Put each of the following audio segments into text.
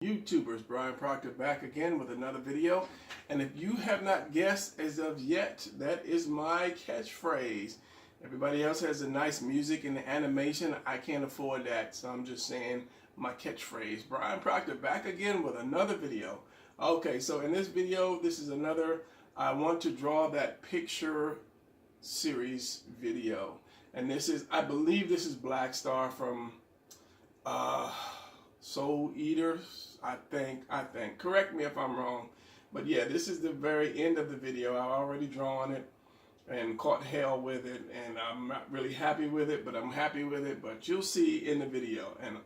YouTubers, Brian Proctor back again with another video. And if you have not guessed as of yet, that is my catchphrase. Everybody else has a nice music and animation. I can't afford that, so I'm just saying my catchphrase. Brian Proctor back again with another video. Okay, so in this video, this is another I want to draw that picture series video. And this is, I believe this is Black Star from Soul Eaters, I think. Correct me if I'm wrong. But yeah, this is the very end of the video. I've already drawn it and caught hell with it, and I'm not really happy with it, but I'm happy with it. But you'll see in the video, and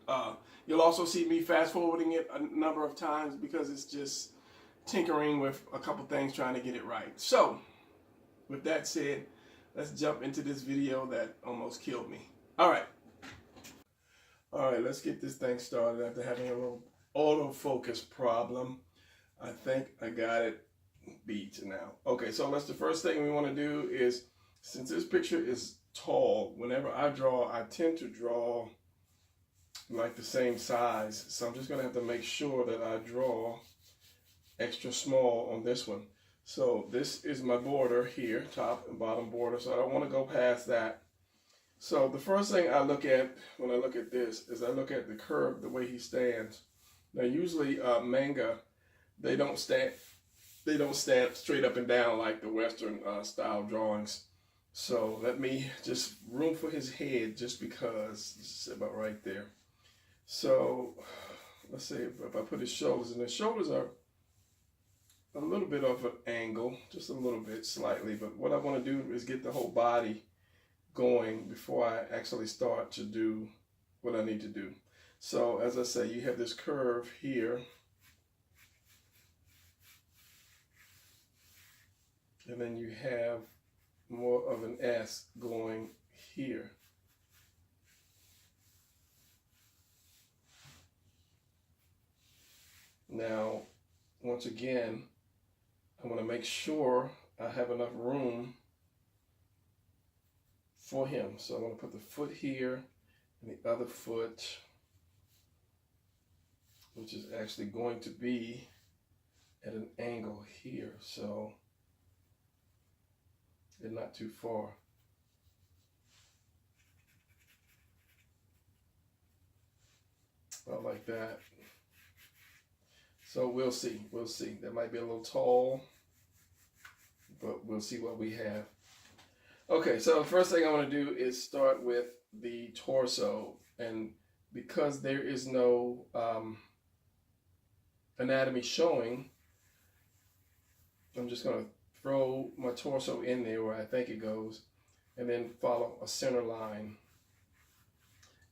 you'll also see me fast forwarding it a number of times because it's just tinkering with a couple things trying to get it right. So with that said, let's jump into this video that almost killed me. All right, let's get this thing started after having a little autofocus problem. I think I got it beat now. Okay, so that's the first thing we want to do is, since this picture is tall, whenever I draw, I tend to draw like the same size. So I'm just going to have to make sure that I draw extra small on this one. So this is my border here, top and bottom border, so I don't want to go past that. So the first thing I look at when I look at this is I look at the curve, the way he stands. Now usually manga, they don't stand straight up and down like the Western style drawings. So let me just room for his head, just because it's about right there. So let's say if I put his shoulders, and the shoulders are a little bit of an angle, just a little bit, slightly, but what I want to do is get the whole body going before I actually start to do what I need to do. So as I say, you have this curve here, and then you have more of an S going here. Now, once again, I want to make sure I have enough room for him. So I'm going to put the foot here and the other foot, which is actually going to be at an angle here. So they're not too far. About like that. So we'll see. That might be a little tall, but we'll see what we have. Okay, so the first thing I want to do is start with the torso. And because there is no anatomy showing, I'm just going to throw my torso in there where I think it goes, and then follow a center line.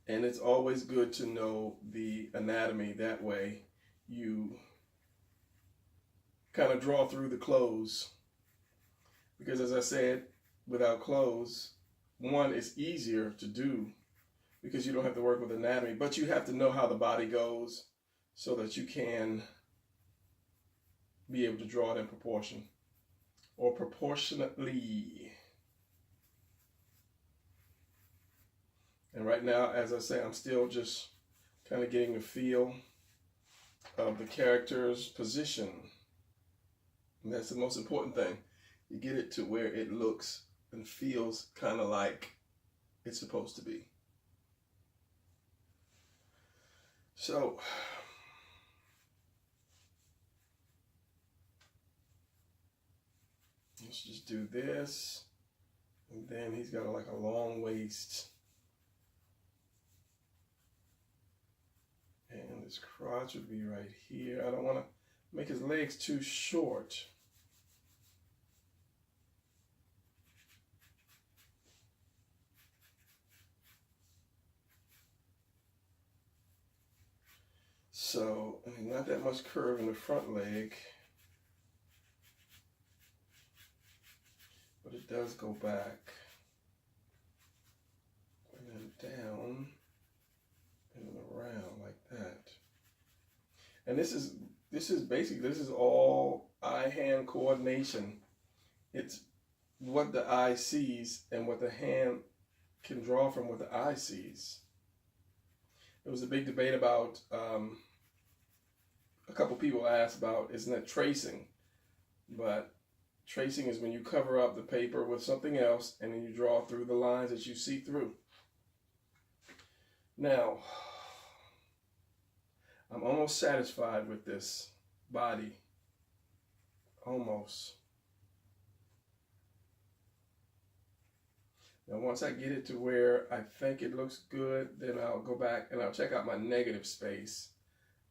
And it's always good to know the anatomy. That way you kind of draw through the clothes. Because as I said, without clothes, one, is easier to do because you don't have to work with anatomy, but you have to know how the body goes so that you can be able to draw it in proportion or proportionately. And right now, as I say, I'm still just kind of getting the feel of the character's position. And that's the most important thing. You get it to where it looks and feels kind of like it's supposed to be. So let's just do this. And then he's got like a long waist. And his crotch would be right here. I don't want to make his legs too short. So, I mean, not that much curve in the front leg, but it does go back and then down and then around like that. And this is all eye-hand coordination. It's what the eye sees and what the hand can draw from what the eye sees. There was a big debate about a couple people asked about, isn't that tracing? But tracing is when you cover up the paper with something else and then you draw through the lines that you see through. Now, I'm almost satisfied with this body. Almost. Now, once I get it to where I think it looks good, then I'll go back and I'll check out my negative space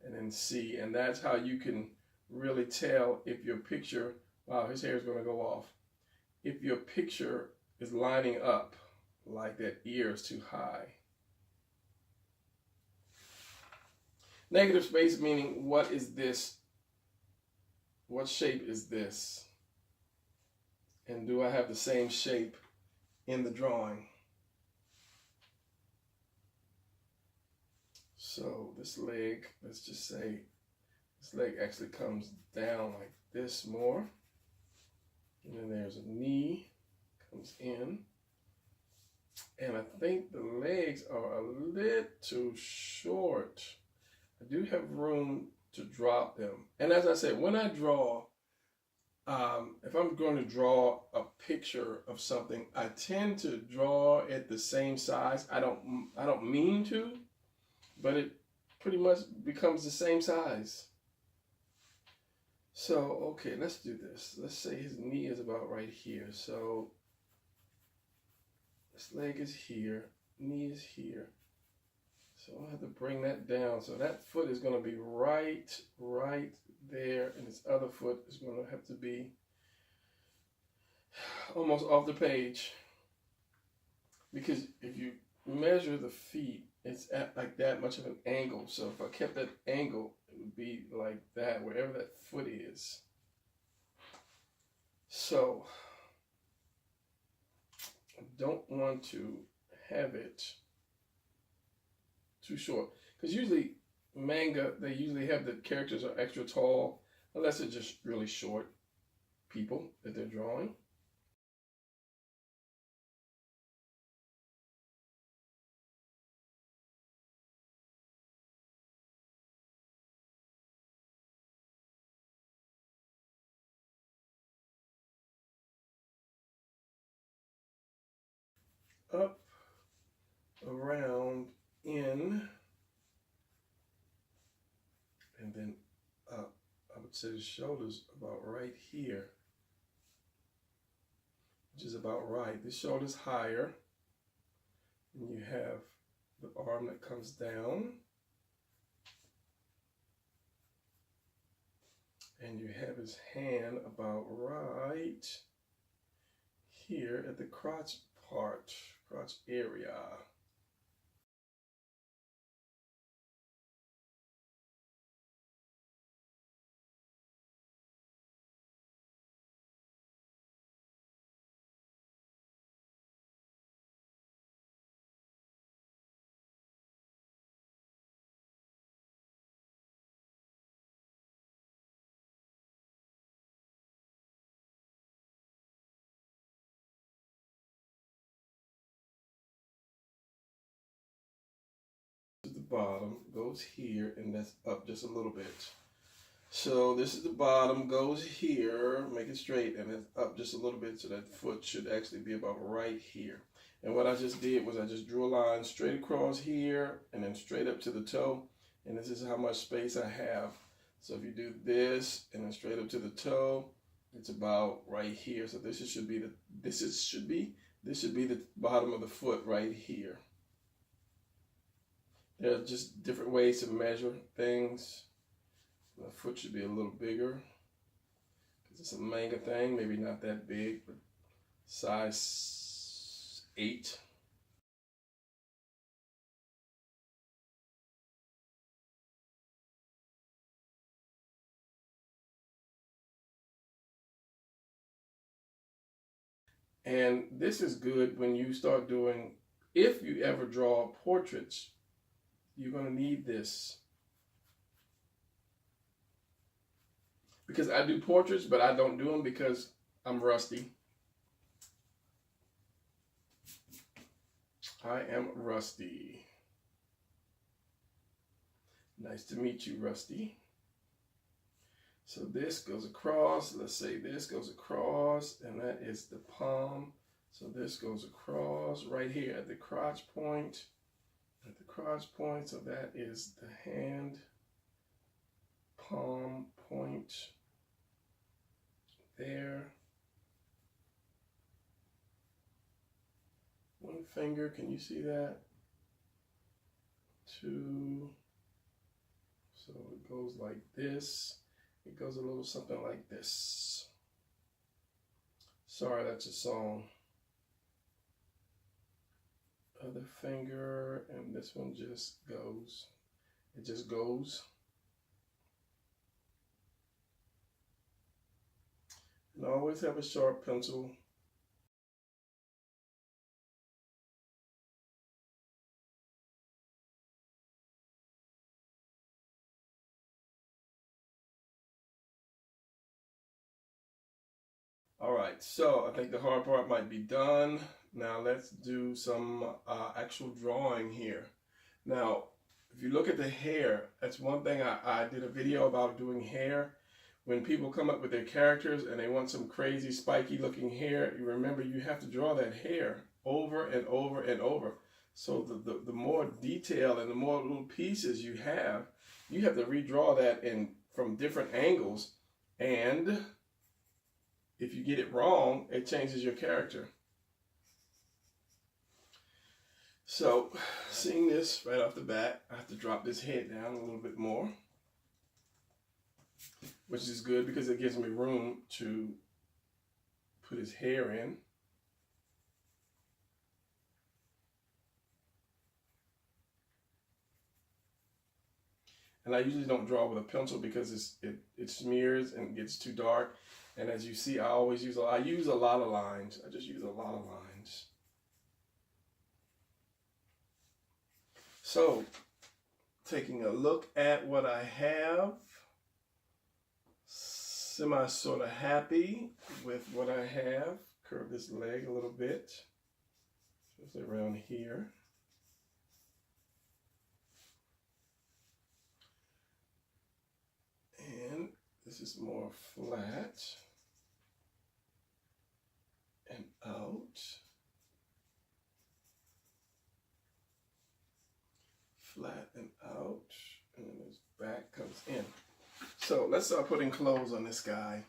and then see. And that's how you can really tell if your picture, wow, his hair is going to go off. If your picture is lining up, like that ear is too high. Negative space meaning, what is this? What shape is this? And do I have the same shape in the drawing? So this leg, let's just say, this leg actually comes down like this more. And then there's a knee, comes in. And I think the legs are a little short. I do have room to drop them. And as I said, when I draw, if I'm going to draw a picture of something, I tend to draw it the same size. I don't mean to, but it pretty much becomes the same size. So, okay, let's do this. Let's say his knee is about right here. So this leg is here, knee is here. So I'll have to bring that down. So that foot is going to be right there, and this other foot is going to have to be almost off the page. Because if you measure the feet, it's at like that much of an angle. So if I kept that angle, it would be like that, wherever that foot is. So I don't want to have it too short, because usually manga, they usually have the characters are extra tall, unless they're just really short people that they're drawing. Up, around, in, and then up. I would say the shoulders about right here, which is about right. The shoulder's higher, and you have the arm that comes down, and you have his hand about right here at the crotch part, crotch area. The bottom goes here, and that's up just a little bit. So this is the bottom, goes here, make it straight, and it's up just a little bit, so that foot should actually be about right here. And what I just did was I just drew a line straight across here and then straight up to the toe, and this is how much space I have. So if you do this and then straight up to the toe, it's about right here. So this should be the bottom of the foot right here. There are just different ways to measure things. My foot should be a little bigger because it's a manga thing. Maybe not that big, but size 8. And this is good when you start doing, if you ever draw portraits, you're going to need this. Because I do portraits, but I don't do them because I'm rusty. I am Rusty. Nice to meet you, Rusty. So this goes across, let's say this goes across, and that is the palm. So this goes across right here at the crotch point, so that is the hand, palm point there. One finger, can you see that? Two, so it goes like this. It goes a little something like this. Sorry, that's a song. Other finger, and this one just goes. It just goes. And always have a sharp pencil. All right, so I think the hard part might be done. Now let's do some actual drawing here. Now, if you look at the hair, that's one thing I did a video about doing hair. When people come up with their characters and they want some crazy spiky looking hair, you remember you have to draw that hair over and over and over. So the more detail and the more little pieces you have to redraw that from different angles, and if you get it wrong, it changes your character. So, seeing this right off the bat, I have to drop this head down a little bit more, which is good because it gives me room to put his hair in. And I usually don't draw with a pencil because it smears and gets too dark. And as you see, I use a lot of lines. I just use a lot of lines. So, taking a look at what I have, sort of happy with what I have. Curve this leg a little bit, just around here. And this is more flat and out. Flat and out, and then his back comes in. So let's start putting clothes on this guy.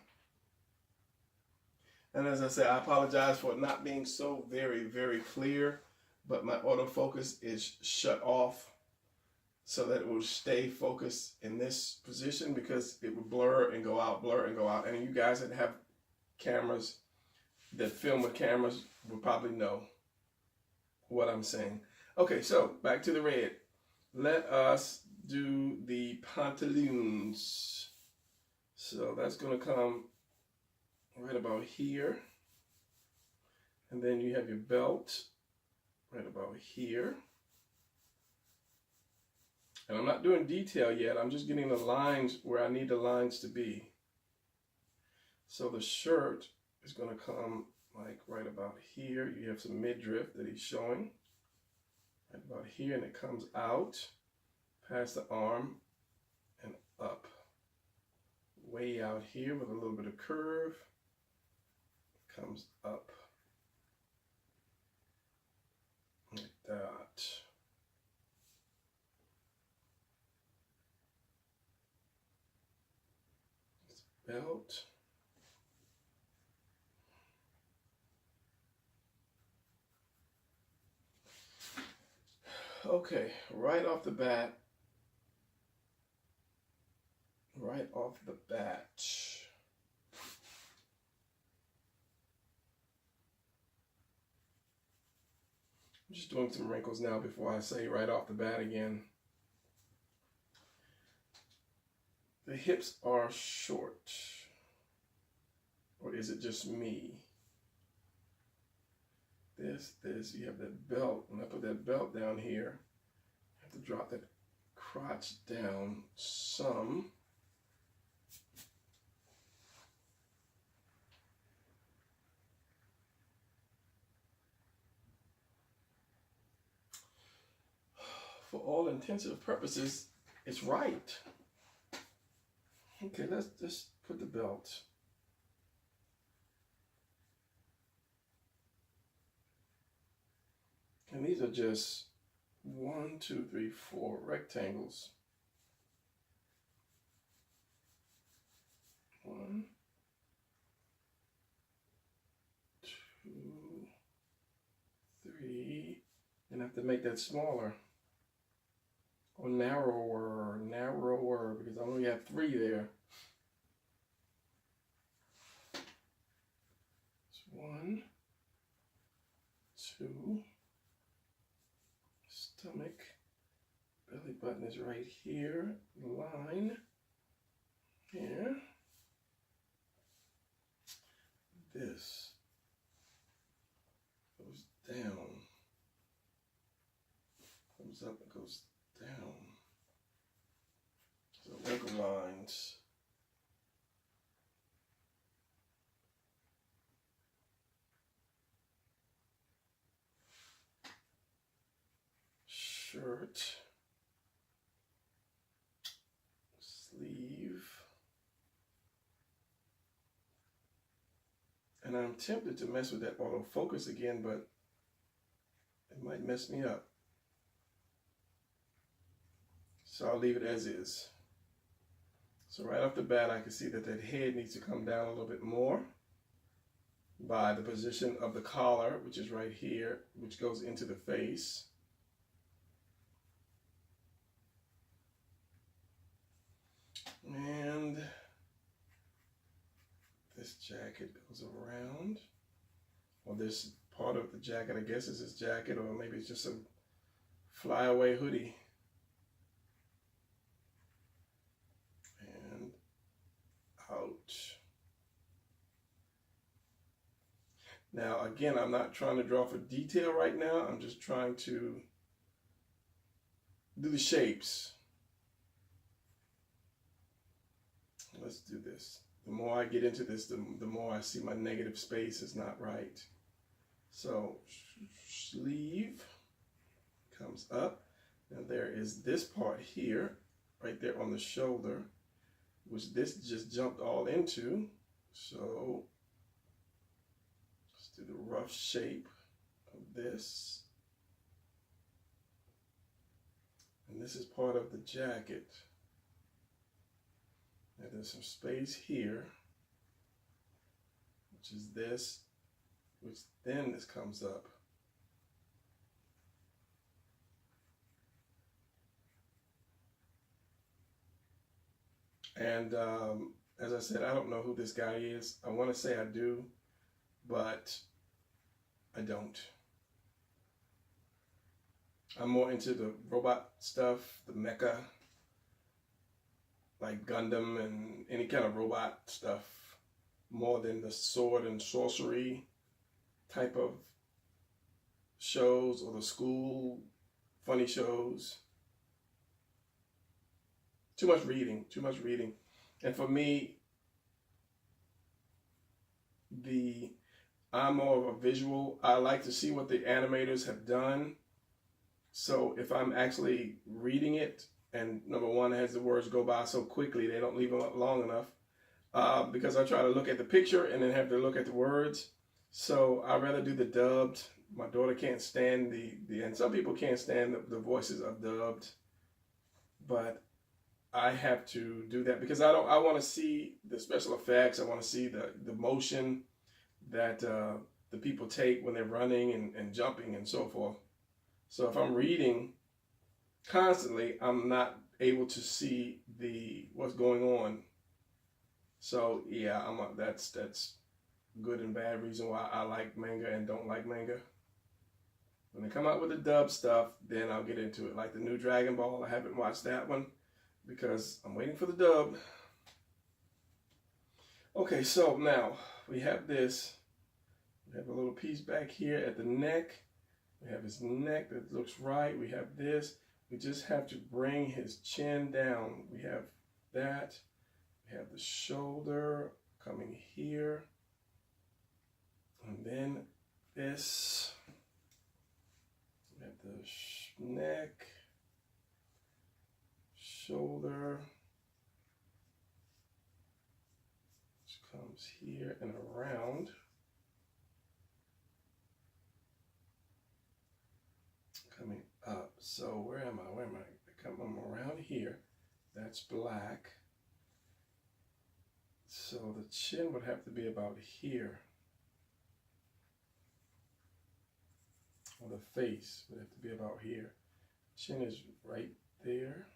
And as I said, I apologize for it not being so very, very clear, but my autofocus is shut off so that it will stay focused in this position, because it will blur and go out, blur and go out. And you guys that have cameras, that film with cameras, will probably know what I'm saying. Okay, so back to the red. Let us do the pantaloons. So that's going to come right about here. And then you have your belt right about here. And I'm not doing detail yet. I'm just getting the lines where I need the lines to be. So the shirt is going to come like right about here. You have some midriff that he's showing. Right about here, and it comes out past the arm and up. Way out here with a little bit of curve. Comes up. Like that. This belt. Okay, right off the bat, I'm just doing some wrinkles now before I say right off the bat again. The hips are short, or is it just me? This, you have that belt. When I put that belt down here, I have to drop that crotch down some. For all intensive purposes, it's right. Okay, let's just put the belt. And these are just 1, 2, 3, 4 rectangles. 1, 2, 3, and I have to make that smaller or narrower, because I only have 3 there. It's 1, 2, stomach, belly button is right here, line here. This goes down, comes up and goes down. So wrinkle lines. Shirt, sleeve, and I'm tempted to mess with that autofocus again, but it might mess me up. So I'll leave it as is. So right off the bat, I can see that that head needs to come down a little bit more by the position of the collar, which is right here, which goes into the face. And this jacket goes around, or this part of the jacket, I guess is his jacket, or maybe it's just a flyaway hoodie. And out. Now, again, I'm not trying to draw for detail right now. I'm just trying to do the shapes. Let's do this. The more I get into this, the more I see my negative space is not right. So sleeve comes up. Now there is this part here, right there on the shoulder, which this just jumped all into. So let's do the rough shape of this. And this is part of the jacket. And there's some space here, which is this, which then this comes up. And as I said, I don't know who this guy is. I want to say I do, but I don't. I'm more into the robot stuff, the mecha, like Gundam and any kind of robot stuff, more than the sword and sorcery type of shows or the school funny shows. Too much reading. And for me, I'm more of a visual. I like to see what the animators have done. So if I'm actually reading it, and number one, as the words go by so quickly, they don't leave them up long enough, because I try to look at the picture and then have to look at the words. So I'd rather do the dubbed. My daughter can't stand and some people can't stand the voices of dubbed, but I have to do that because I want to see the special effects. I want to see the motion that the people take when they're running and jumping and so forth. So if I'm reading constantly, I'm not able to see what's going on. So yeah, that's good and bad reason why I like manga and don't like manga. When they come out with the dub stuff, then I'll get into it. Like the new Dragon Ball, I haven't watched that one because I'm waiting for the dub. Okay, so now we have this. We have a little piece back here at the neck. We have his neck that looks right. We have this. We just have to bring his chin down. We have that. We have the shoulder coming here. And then this. We have the neck, shoulder, here and around. Coming up. So where am I? Where am I? I'm around here. That's black. So the chin would have to be about here. Or the face would have to be about here. Chin is right there.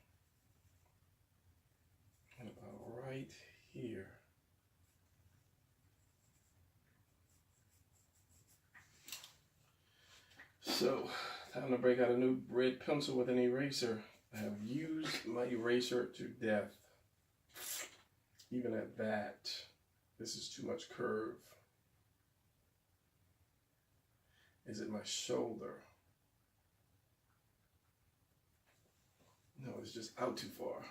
And about right here. So, time to break out a new red pencil with an eraser. I have used my eraser to death. Even at that, this is too much curve. Is it my shoulder? No, it's just out too far.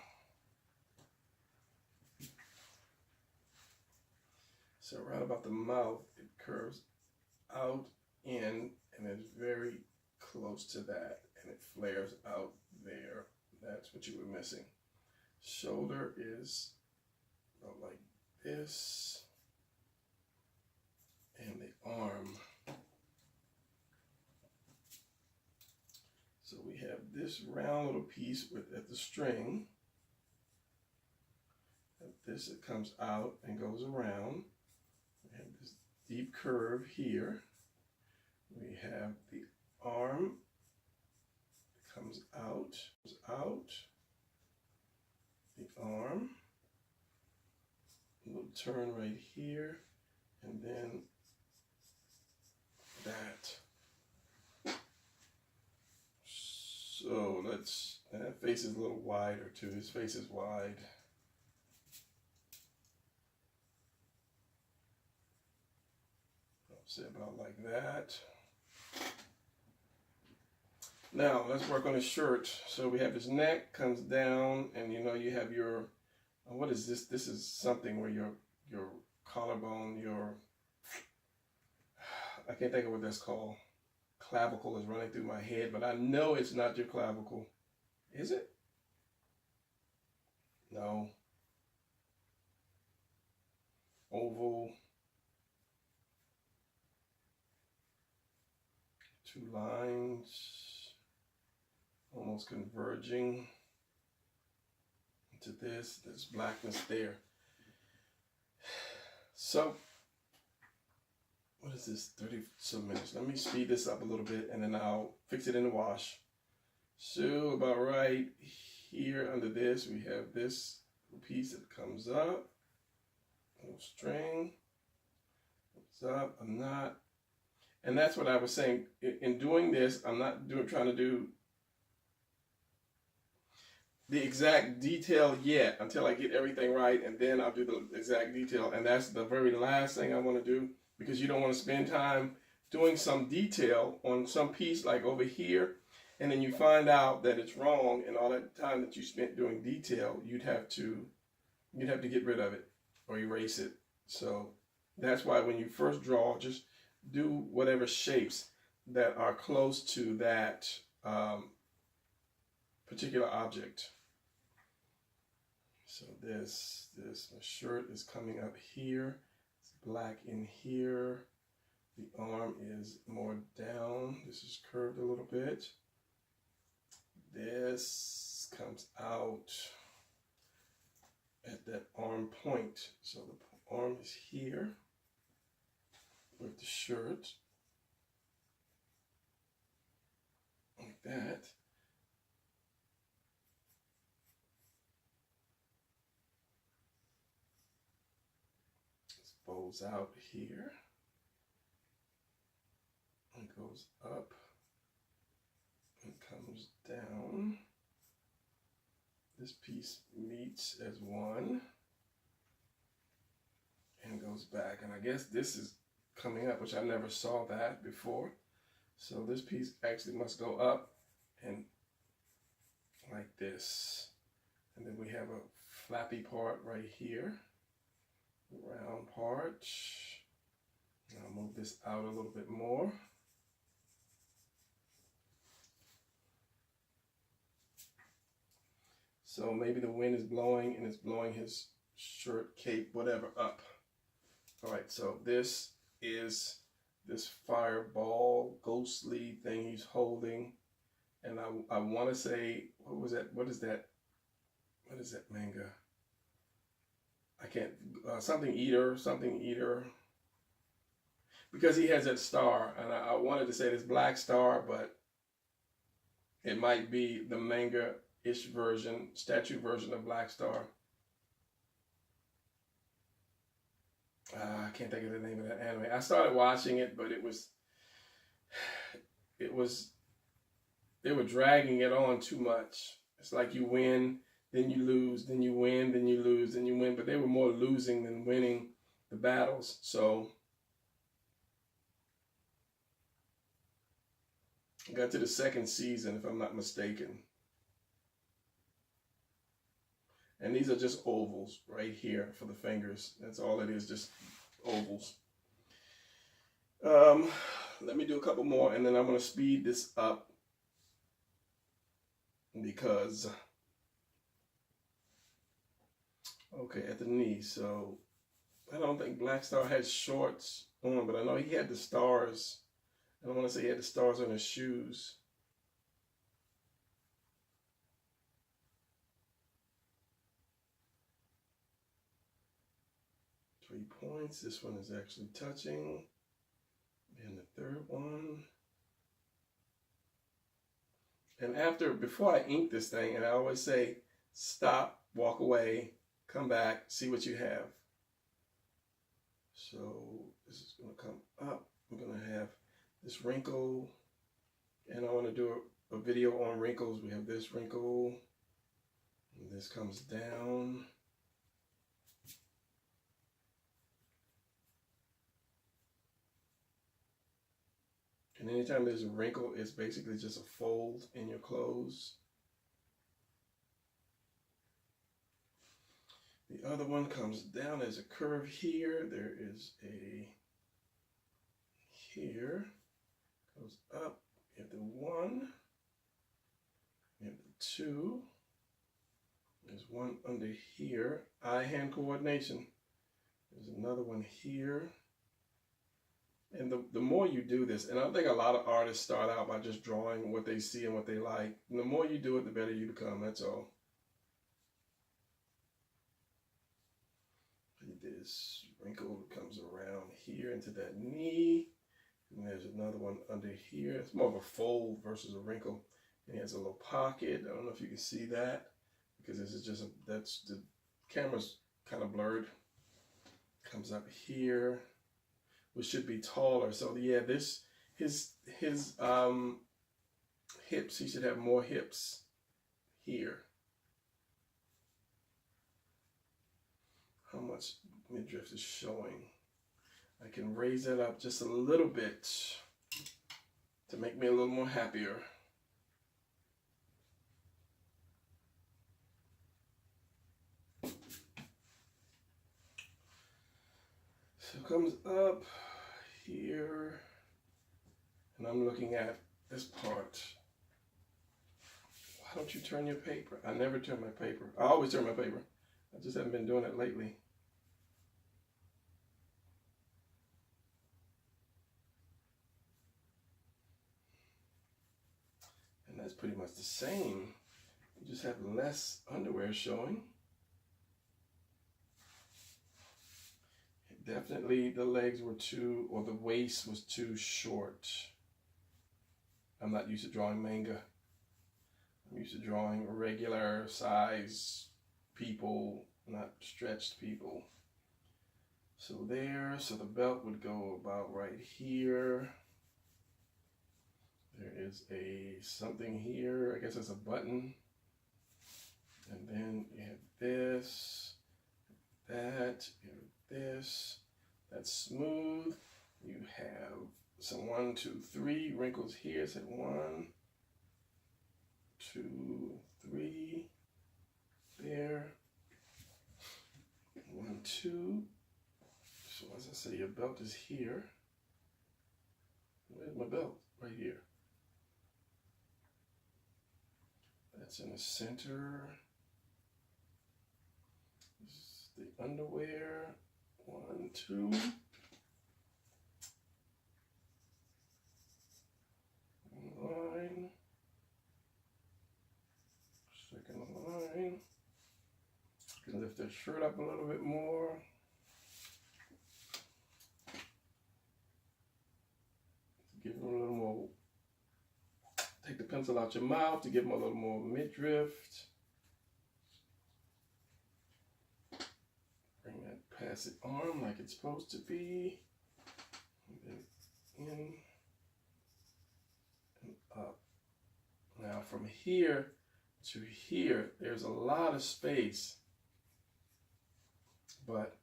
So right about the mouth, it curves out in, and it's very close to that, and it flares out there. That's what you were missing. Shoulder is about like this, and the arm. So we have this round little piece at the string. This, it comes out and goes around. We have this deep curve here. We have the arm. It comes out. The arm. A little turn right here, and then that. So that face is a little wider too. His face is wide. I'll say about like that. Now let's work on his shirt. So we have his neck comes down, and you know you have your, what is this? This is something where your collarbone, I can't think of what that's called. Clavicle is running through my head, but I know it's not your clavicle. Is it? No. Oval. Two lines. Almost converging into this. There's blackness there. So, what is this, 30 some minutes? Let me speed this up a little bit and then I'll fix it in the wash. So about right here under this, we have this piece that comes up, a little string, comes up, I'm not, and that's what I was saying, in doing this, I'm not trying to do the exact detail yet until I get everything right, and then I'll do the exact detail, and that's the very last thing I want to do, because you don't want to spend time doing some detail on some piece like over here, and then you find out that it's wrong, and all that time that you spent doing detail, you'd have to get rid of it or erase it. So that's why when you first draw, just do whatever shapes that are close to that particular object. So this my shirt is coming up here. It's black in here. The arm is more down. This is curved a little bit. This comes out at that arm point. So the arm is here with the shirt. Like that. This folds out here. It goes up and comes down. This piece meets as one and goes back. And I guess this is coming up, which I never saw that before. So this piece actually must go up and like this. And then we have a flappy part right here, round part. I'll move this out a little bit more. So maybe the wind is blowing and it's blowing his shirt, cape, whatever up. All right, so this is this fireball ghostly thing he's holding. And I want to say, what was that? What is that? What is that manga? I can't, something eater. Because he has that star. And I wanted to say this black star, but it might be the manga-ish version, statue version of Black Star. I can't think of the name of that anime. I started watching it, but they were dragging it on too much. It's like you win, then you lose, then you win, then you lose, then you win. But they were more losing than winning the battles. So I got to the second season, if I'm not mistaken. And these are just ovals right here for the fingers. That's all it is, just ovals. Let me do a couple more, and then I'm going to speed this up because, okay, at the knee. So I don't think Black Star had shorts on, but I know he had the stars. I don't want to say he had the stars on his shoes. Points. This one is actually touching. And the third one. And before I ink this thing, and I always say, stop, walk away, come back, see what you have. So this is going to come up. I'm going to have this wrinkle. And I want to do a video on wrinkles. We have this wrinkle. And this comes down. And anytime there's a wrinkle, it's basically just a fold in your clothes. The other one comes down. There's a curve here. There is a here. Goes up. You have the 1. You have the 2. There's one under here. Eye-hand coordination. There's another one here. And the more you do this, and I think a lot of artists start out by just drawing what they see and what they like. And the more you do it, the better you become. That's all. This wrinkle comes around here into that knee. And there's another one under here. It's more of a fold versus a wrinkle. And he has a little pocket. I don't know if you can see that, because this is just that's the camera's kind of blurred. Comes up here, which should be taller. So yeah, this his hips, he should have more hips here. How much midriff is showing? I can raise that up just a little bit to make me a little more happier. So it comes up here, and I'm looking at this part. Why don't you turn your paper? I never turn my paper. I always turn my paper. I just haven't been doing it lately. And that's pretty much the same. You just have less underwear showing. Definitely the legs were too, or the waist was too short. I'm not used to drawing manga. I'm used to drawing regular size people, not stretched people. So there, so the belt would go about right here. There is something here, I guess it's a button. And then you have this, that, you have this. That's smooth. You have some 1, 2, 3 wrinkles here. Say 1, 2, 3. There. 1, 2. So as I say, your belt is here. Where's my belt? Right here. That's in the center. This is the underwear. 1, 2. Line. Second line. You can lift that shirt up a little bit more. Give him a little more. Take the pencil out your mouth to give him a little more midriff. Bring that past the arm like it's supposed to be. And then in and up. Now from here to here, there's a lot of space. But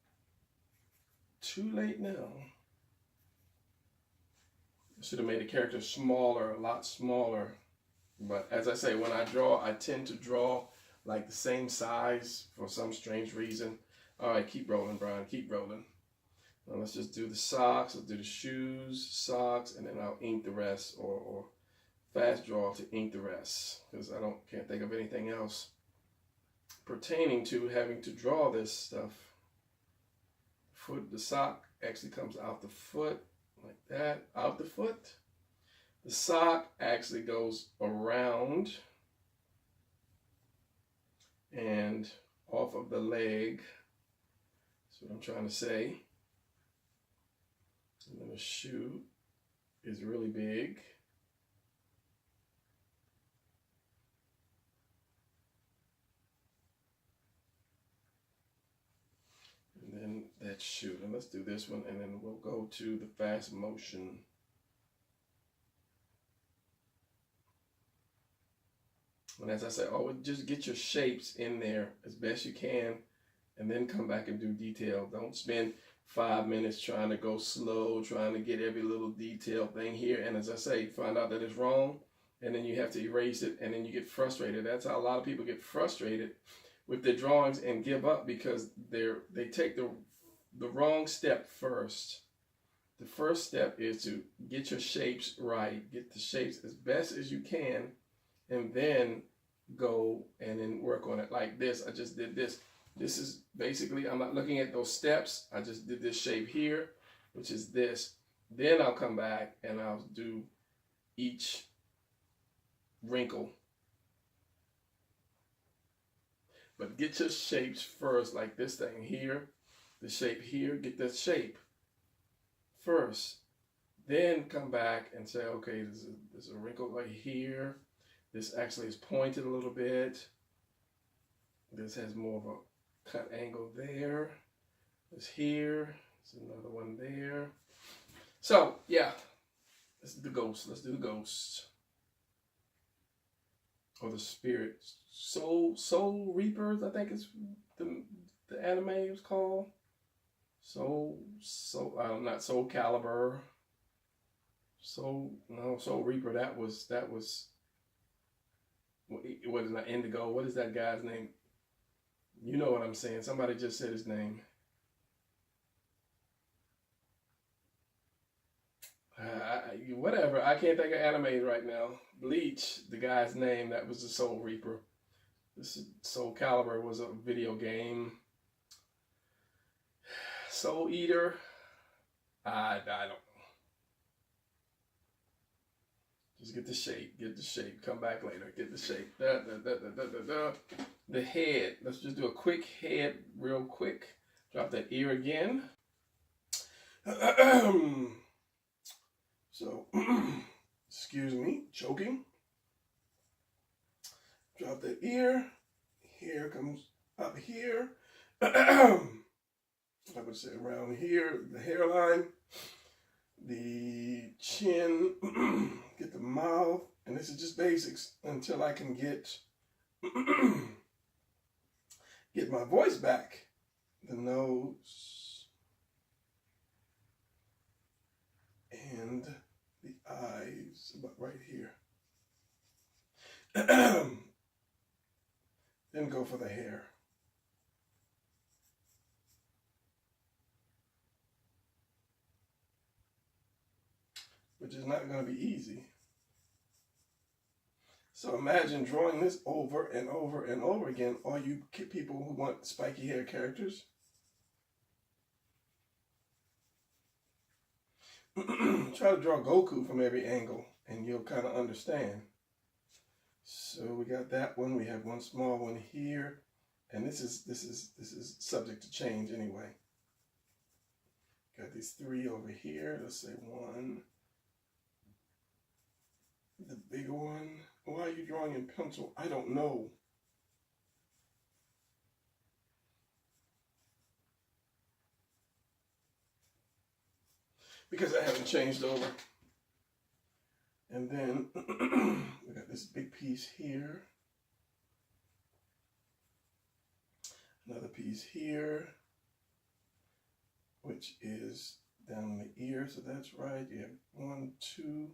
too late now. I should have made the character smaller, a lot smaller. But as I say, when I draw, I tend to draw like the same size for some strange reason. All right, keep rolling, Brian, keep rolling. Now let's just do the socks. Let's do the shoes, socks, and then I'll ink the rest, or fast draw to ink the rest, because I can't think of anything else pertaining to having to draw this stuff. Foot, the sock actually comes out the foot like that, out the foot. The sock actually goes around and off of the leg. That's what I'm trying to say. And then the shoe is really big. And then that shoe. And let's do this one, and then we'll go to the fast motion. And as I say, always just get your shapes in there as best you can, and then come back and do detail. Don't spend 5 minutes trying to go slow, trying to get every little detail thing here. And as I say, find out that it's wrong, and then you have to erase it, and then you get frustrated. That's how a lot of people get frustrated with their drawings and give up, because they take the wrong step first. The first step is to get your shapes right, get the shapes as best as you can, and then go and then work on it like this. I just did this. This is basically, I'm not looking at those steps. I just did this shape here, which is this. Then I'll come back and I'll do each wrinkle. But get your shapes first, like this thing here, the shape here, get that shape first. Then come back and say, okay, there's a wrinkle right here. This actually is pointed a little bit. This has more of a cut angle there. This here. There's another one there. So, yeah. Let's do the ghost. Let's do the ghost. Or the spirit. Soul Reapers, I think it's the anime is called. Soul not Soul Calibur. Soul Reaper, that was what is that, Indigo? What is that guy's name? You know what I'm saying. Somebody just said his name. Whatever. I can't think of anime right now. Bleach, the guy's name, that was the Soul Reaper. This Soul Calibur was a video game. Soul Eater. I don't know. Just get the shape, come back later, get the shape. The head, let's just do a quick head real quick. Drop that ear again. So, excuse me, choking. Drop that ear. Hair comes up here. I would say around here, the hairline. The chin, get the mouth, and this is just basics until I can get my voice back. The nose and the eyes, about right here. Then go for the hair. Which is not going to be easy. So imagine drawing this over and over and over again, all you people who want spiky hair characters. try to draw Goku from every angle, and you'll kind of understand. So we got that one. We have one small one here, and this is subject to change anyway. Got these three over here. Let's say one. The bigger one. Why are you drawing in pencil? I don't know. Because I haven't changed over. And then we got this big piece here. Another piece here, which is down the ear, so that's right. You have 1, 2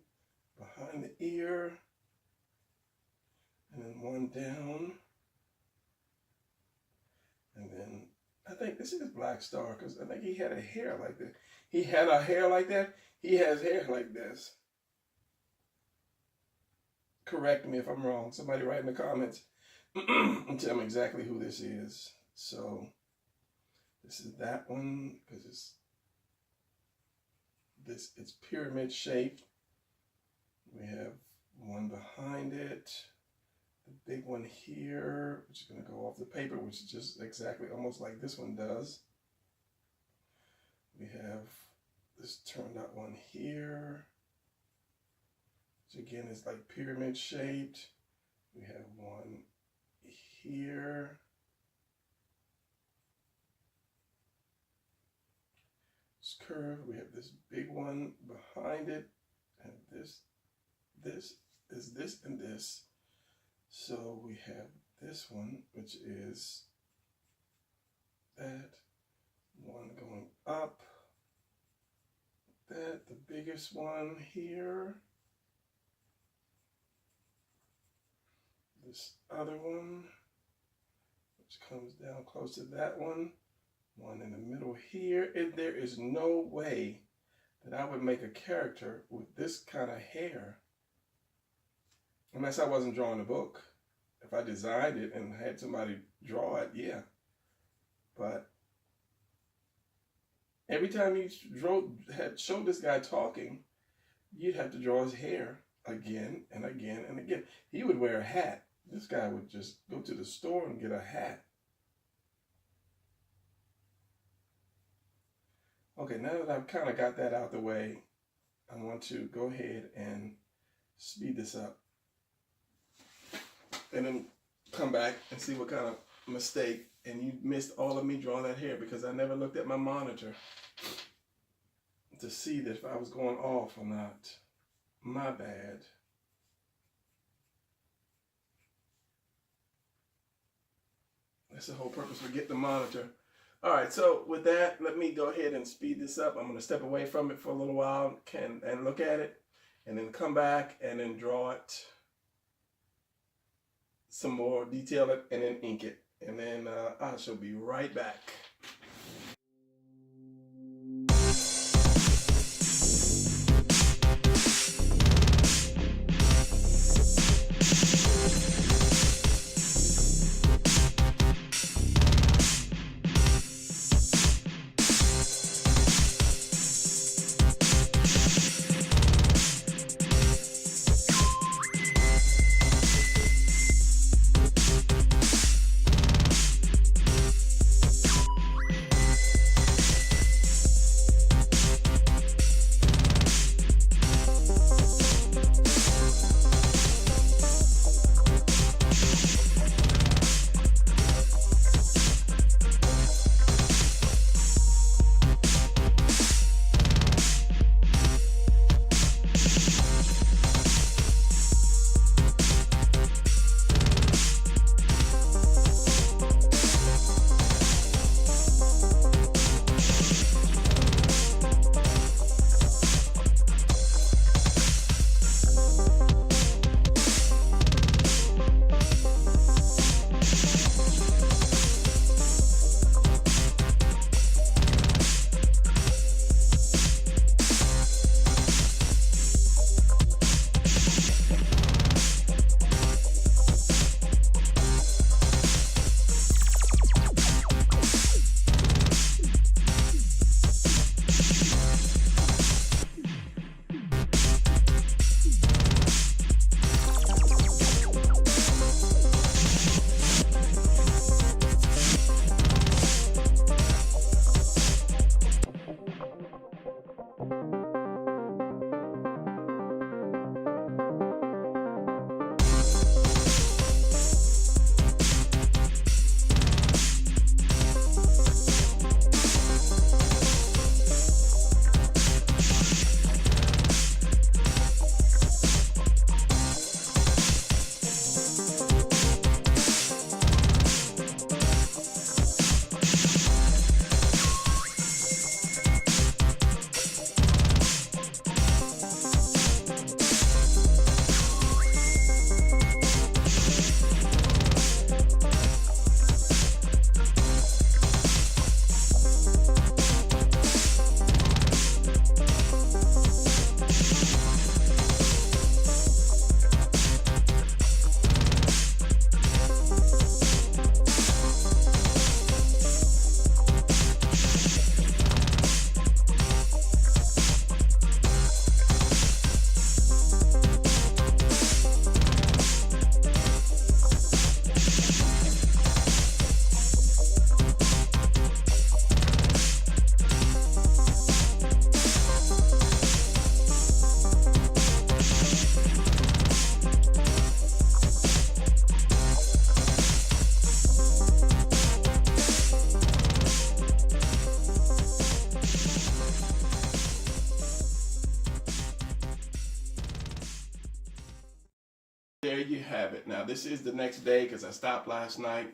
behind the ear, and then one down. And then I think this is Black Star, because I think he had a hair like that. He had a hair like that. He has hair like this. Correct me if I'm wrong. Somebody write in the comments and tell me exactly who this is. So this is that one, because it's pyramid shaped. We have one behind it. The big one here, which is going to go off the paper, which is just exactly almost like this one does. We have this turned out one here, which again is like pyramid shaped. We have one here. It's curved. We have this big one behind it, and this is this and this. So we have this one, which is that one going up, that, the biggest one here, this other one, which comes down close to that one in the middle here. And there is no way that I would make a character with this kind of hair unless I wasn't drawing a book. If I designed it and had somebody draw it, yeah. But every time you showed this guy talking, you'd have to draw his hair again and again and again. He would wear a hat. This guy would just go to the store and get a hat. Okay, now that I've kind of got that out the way, I want to go ahead and speed this up. And then come back and see what kind of mistake. And you missed all of me drawing that hair because I never looked at my monitor to see that if I was going off or not. My bad. That's the whole purpose for getting the monitor. All right, so with that, let me go ahead and speed this up. I'm going to step away from it for a little while and look at it, and then come back and then draw it some more, detail it, and then ink it. And then I shall be right back. you have it. Now this is the next day because I stopped last night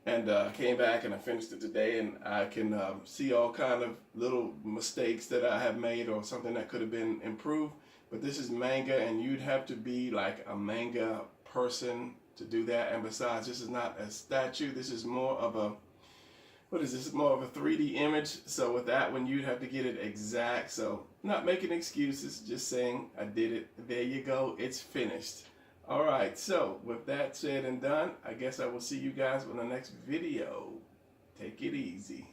and came back and I finished it today, and I can see all kind of little mistakes that I have made or something that could have been improved. But this is manga, and you'd have to be like a manga person to do that. And besides, this is not a statue. This is more of a, what is this? More of a 3D image. So with that one, you'd have to get it exact. So not making excuses, just saying I did it. There you go. It's finished. All right. So with that said and done, I guess I will see you guys in the next video. Take it easy.